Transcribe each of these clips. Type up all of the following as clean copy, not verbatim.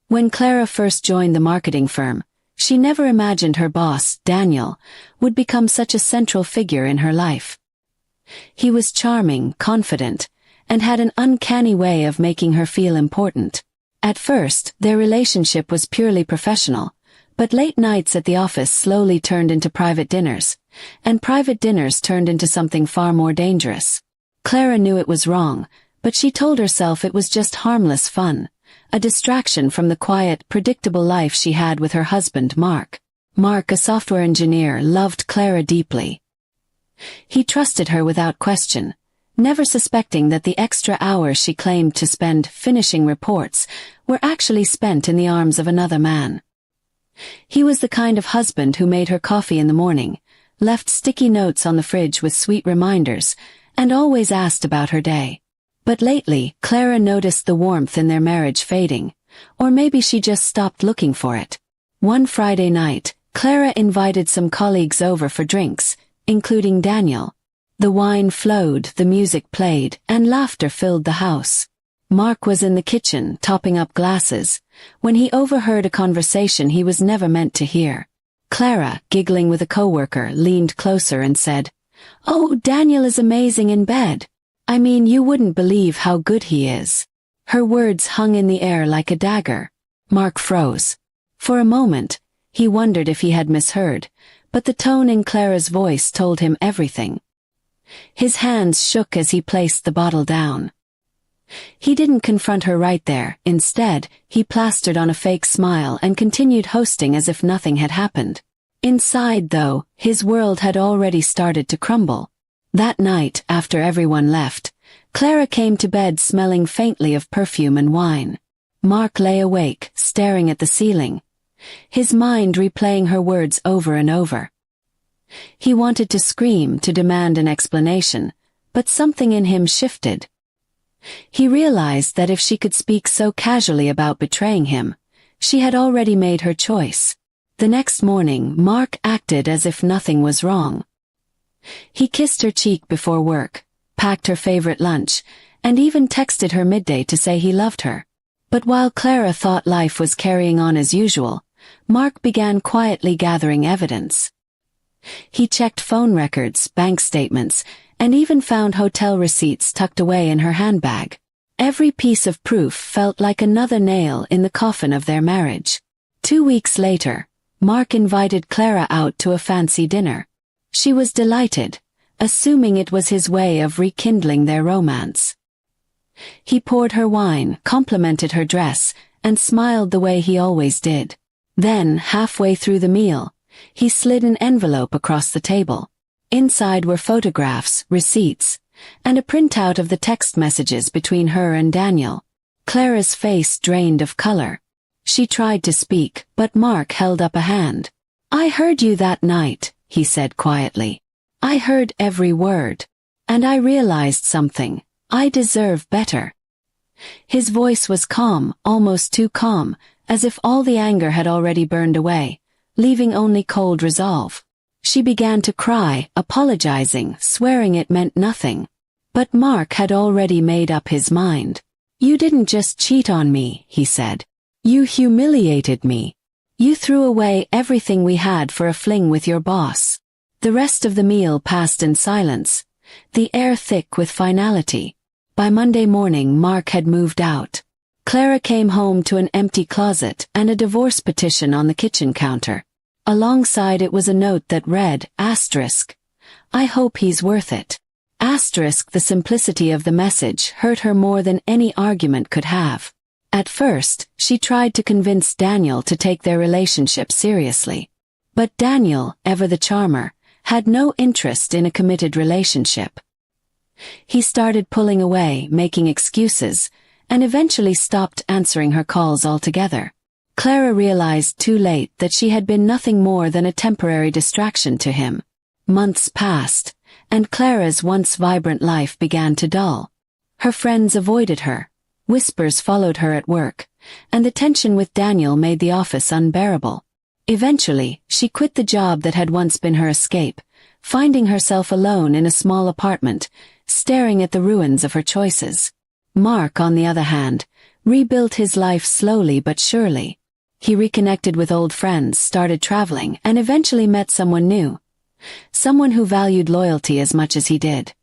When Clara first joined the marketing firm, she never imagined her boss, Daniel, would become such a central figure in her life. He was charming, confident, and had an uncanny way of making her feel important. At first, their relationship was purely professional, but late nights at the office slowly turned into private dinners, and private dinners turned into something far more dangerous. Clara knew it was wrong, but she told herself it was just harmless fun, a distraction from the quiet, predictable life she had with her husband, Mark. Mark, a software engineer, loved Clara deeply. He trusted her without question, never suspecting that the extra hours she claimed to spend finishing reports were actually spent in the arms of another man. He was the kind of husband who made her coffee in the morning, left sticky notes on the fridge with sweet reminders, and always asked about her day. But lately, Clara noticed the warmth in their marriage fading, or maybe she just stopped looking for it. One Friday night, Clara invited some colleagues over for drinks, including Daniel. The wine flowed, the music played, and laughter filled the house. Mark was in the kitchen, topping up glasses, when he overheard a conversation he was never meant to hear. Clara, giggling with a coworker, leaned closer and said, "Oh, Daniel is amazing in bed. I mean, you wouldn't believe how good he is." Her words hung in the air like a dagger. Mark froze. For a moment, he wondered if he had misheard, but the tone in Clara's voice told him everything. His hands shook as he placed the bottle down. He didn't confront her right there. Instead, he plastered on a fake smile and continued hosting as if nothing had happened. Inside, though, his world had already started to crumble. That night, after everyone left, Clara came to bed smelling faintly of perfume and wine. Mark lay awake, staring at the ceiling, his mind replaying her words over and over. He wanted to scream, to demand an explanation, but something in him shifted. He realized that if she could speak so casually about betraying him, she had already made her choice. The next morning, Mark acted as if nothing was wrong. He kissed her cheek before work, packed her favorite lunch, and even texted her midday to say he loved her. But while Clara thought life was carrying on as usual, Mark began quietly gathering evidence. He checked phone records, bank statements, and even found hotel receipts tucked away in her handbag. Every piece of proof felt like another nail in the coffin of their marriage. 2 weeks later, Mark invited Clara out to a fancy dinner. She was delighted, assuming it was his way of rekindling their romance. He poured her wine, complimented her dress, and smiled the way he always did. Then, halfway through the meal, he slid an envelope across the table. Inside were photographs, receipts, and a printout of the text messages between her and Daniel. Clara's face drained of color. She tried to speak, but Mark held up a hand. "I heard you that night," he said quietly. "I heard every word. And I realized something. I deserve better." His voice was calm, almost too calm, as if all the anger had already burned away, leaving only cold resolve. She began to cry, apologizing, swearing it meant nothing. But Mark had already made up his mind. "You didn't just cheat on me," he said. "You humiliated me. You threw away everything we had for a fling with your boss." The rest of the meal passed in silence, the air thick with finality. By Monday morning, Mark had moved out. Clara came home to an empty closet and a divorce petition on the kitchen counter. Alongside it was a note that read, "I hope he's worth it." The simplicity of the message hurt her more than any argument could have. At first, she tried to convince Daniel to take their relationship seriously. But Daniel, ever the charmer, had no interest in a committed relationship. He started pulling away, making excuses, and eventually stopped answering her calls altogether. Clara realized too late that she had been nothing more than a temporary distraction to him. Months passed, and Clara's once vibrant life began to dull. Her friends avoided her, whispers followed her at work, and the tension with Daniel made the office unbearable. Eventually, she quit the job that had once been her escape, finding herself alone in a small apartment, staring at the ruins of her choices. Mark, on the other hand, rebuilt his life slowly but surely. He reconnected with old friends, started traveling, and eventually met someone new. Someone who valued loyalty as much as he did.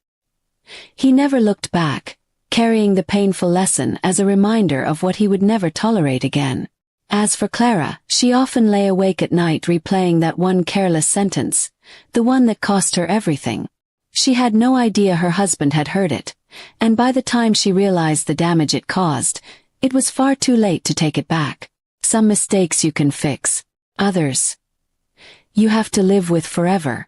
He never looked back, carrying the painful lesson as a reminder of what he would never tolerate again. As for Clara, she often lay awake at night replaying that one careless sentence, the one that cost her everything. She had no idea her husband had heard it, and by the time she realized the damage it caused, it was far too late to take it back. Some mistakes you can fix. Others, you have to live with forever.